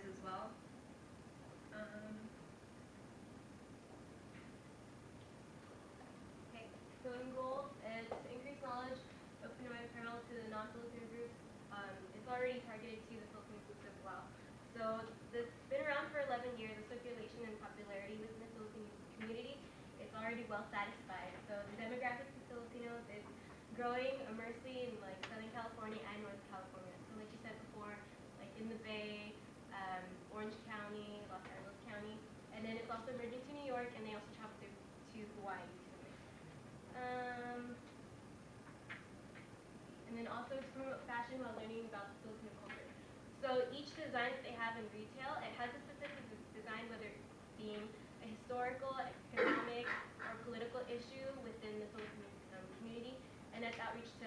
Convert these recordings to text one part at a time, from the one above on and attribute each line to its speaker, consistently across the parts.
Speaker 1: as well.
Speaker 2: Okay, so in goals is to increase knowledge of PNOY apparel to the non-Filipino groups. It's already targeted to the Filipino groups as well. So this has been around for 11 years. The circulation and popularity within the Filipino community is already well satisfied. So the demographics of Filipinos is growing immensely in like Southern California and North California. So like you said before, like in the Bay, Orange County, Los Angeles County, and then it's also emerging to New York, and they also travel to Hawaii recently. And then also to promote fashion while learning about the Filipino culture. So each design that they have in retail, it has a specific design, whether it's being a historical, economic, or political issue within the Filipino community, and that's outreach to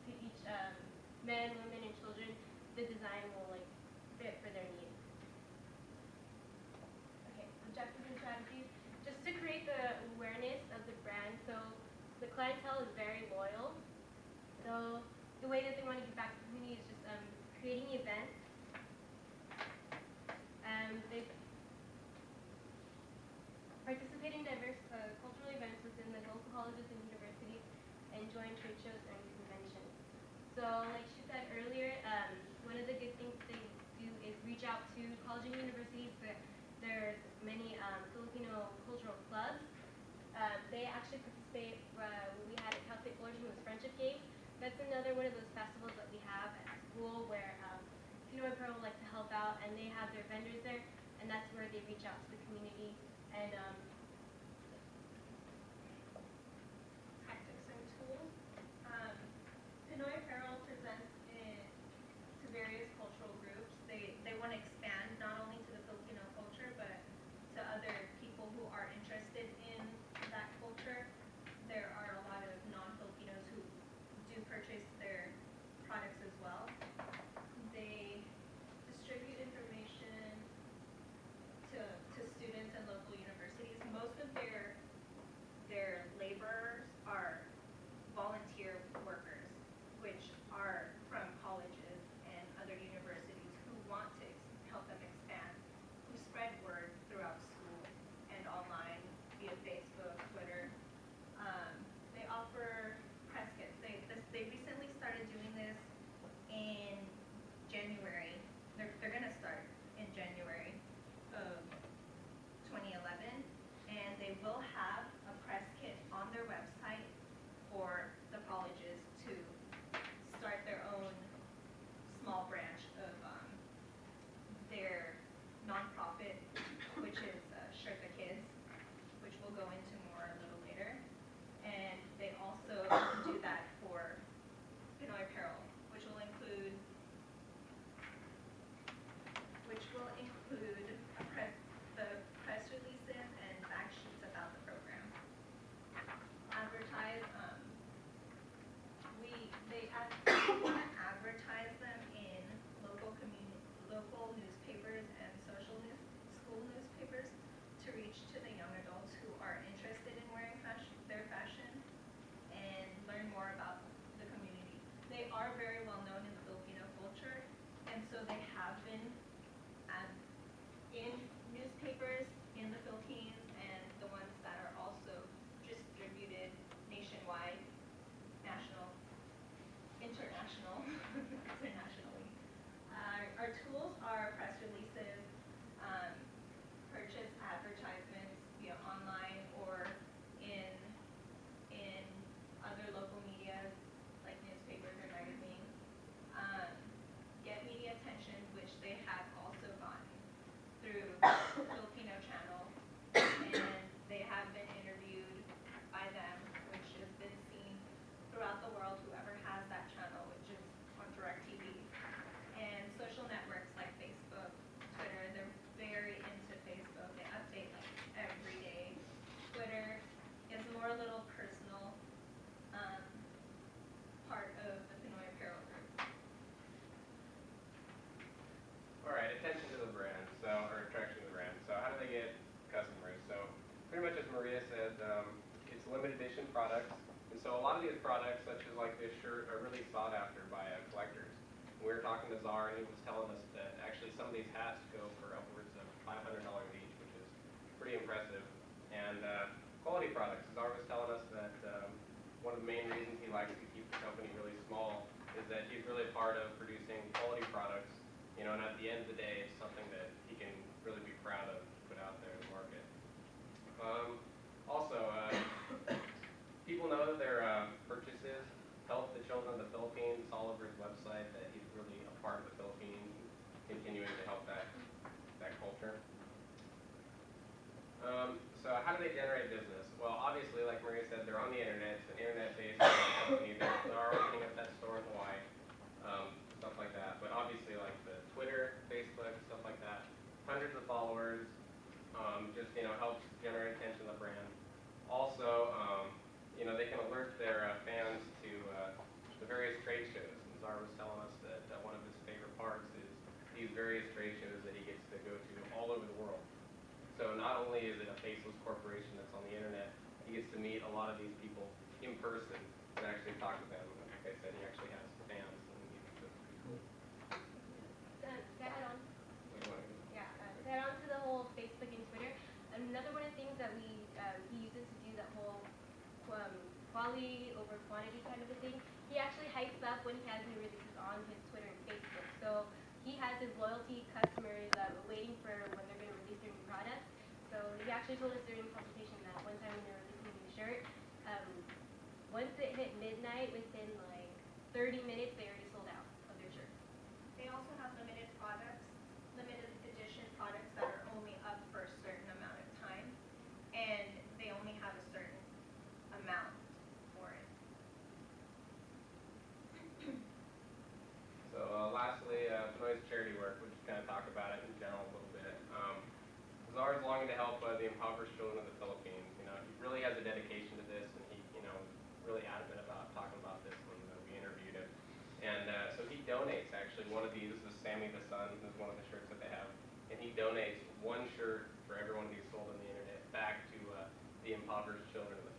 Speaker 2: each men, women, and children. The design will like fit for their needs. Okay, objectives and strategies. Just to create the awareness of the brand, so the clientele is very loyal. So the way that they want to give back to the community is just creating events. They participate in diverse cultural events within the local colleges and universities, and join trade shows and conventions. So like she said earlier, one of the good things they do is reach out to colleges and universities. There's many Filipino cultural clubs. They actually participate. We had at Cal State Fullerton was Friendship Game. That's another one of those festivals that we have at school where PNOY Pro would like to help out, and they have their vendors there, and that's where they reach out to the community and
Speaker 1: Tactics and tools. PNOY Apparel presents to various cultural groups. They want to expand not only to the Filipino culture, but to other people who are interested in that culture. There are a lot of non-Filipinos who do purchase their products as well. They distribute information to students and local universities. Most of their laborers are volunteer workers, which are from colleges and other universities who want to help them expand, who spread word throughout school and online via Facebook, Twitter. They offer press kits. They recently started doing this in January. They're going to start in January of 2011, and they will have a press kit on their website for the colleges to start their own small branch of their nonprofit, which is Shirt the Kids, which we'll go into more a little later. And they also do that for PNOY Apparel, which will include the press releases and fact sheets about the program. They want to advertise them in local newspapers and school newspapers to reach to the young adults who are interested in wearing their fashion and learn more about the community. They are very well known in Filipino culture, and so they have been in newspapers in the Philippines and the ones that are also distributed nationwide, internationally. Our tools are press releases, purchase advertisements via online or in other local medias like newspapers or magazines. Get media attention, which they have also gotten through Filipino channel, and they have been interviewed by them, which has been seen throughout the world, whoever has that channel, which is on DirecTV. And social networks like Facebook, Twitter, they're very into Facebook. They update like every day. Twitter is more a little personal part of the PNOY Apparel group.
Speaker 3: All right, attention to the brand, or attraction to the brand. So how do they get customers? So pretty much as Maria said, it's limited edition products. And so a lot of these products, such as like this shirt, are really sought after by collectors. We're talking to Czar, and he was telling us that actually some of these hats go for upwards of $500 each, which is pretty impressive. And quality products. Czar was telling us that one of the main reasons he likes to keep the company really small is that he's really part of producing quality products, and at the end of the day, it's something that he can really be proud of to put out there in the market. Also, people know that their purchases help the children of the Philippines. It's all over his website that he's really a part of the Philippines, continuing to help that culture. So how do they generate business? Well, obviously, like Maria said, they're on the internet. It's an internet-based company. They're opening up that store in Hawaii, stuff like that. But obviously, like the Twitter, Facebook, stuff like that, hundreds of followers, just helps generate attention to the brand. Also, they can alert their fans to the various trade shows. And Czar was telling us that one of his favorite parts is these various trade shows that he gets to go to all over the world. So not only is it a faceless corporation that's on the internet, he gets to meet a lot of these people in person and actually talk to them. And like I said, he actually has fans, and that's pretty cool.
Speaker 2: To add on,
Speaker 3: What do you want to do?
Speaker 2: yeah, to add on to the whole Facebook and Twitter, another one of the things that he uses to do that whole quality over quantity kind of a thing, he actually hypes up when he has new releases on his Twitter and Facebook. So he has his loyalty customers waiting for when they're going to release their new product. So he actually told us during the consultation that one time when they were releasing a new shirt, once it hit midnight, within like 30 minutes, they already sold out of their shirts.
Speaker 1: They also have limited products, limited edition products that are only up for a certain amount of time, and they only have a certain amount for it.
Speaker 3: So lastly, PNOY's charity work. We'll just kind of talk about it in general a little bit. Czar is longing to help the impoverished children of the Philippines. He really has a dedication to this, and he, was really adamant about talking about this when we interviewed him. And so he donates actually one of these. This is Sammy the Sun. This is one of the shirts that they have, and he donates one shirt for everyone he's sold on the internet back to the impoverished children of the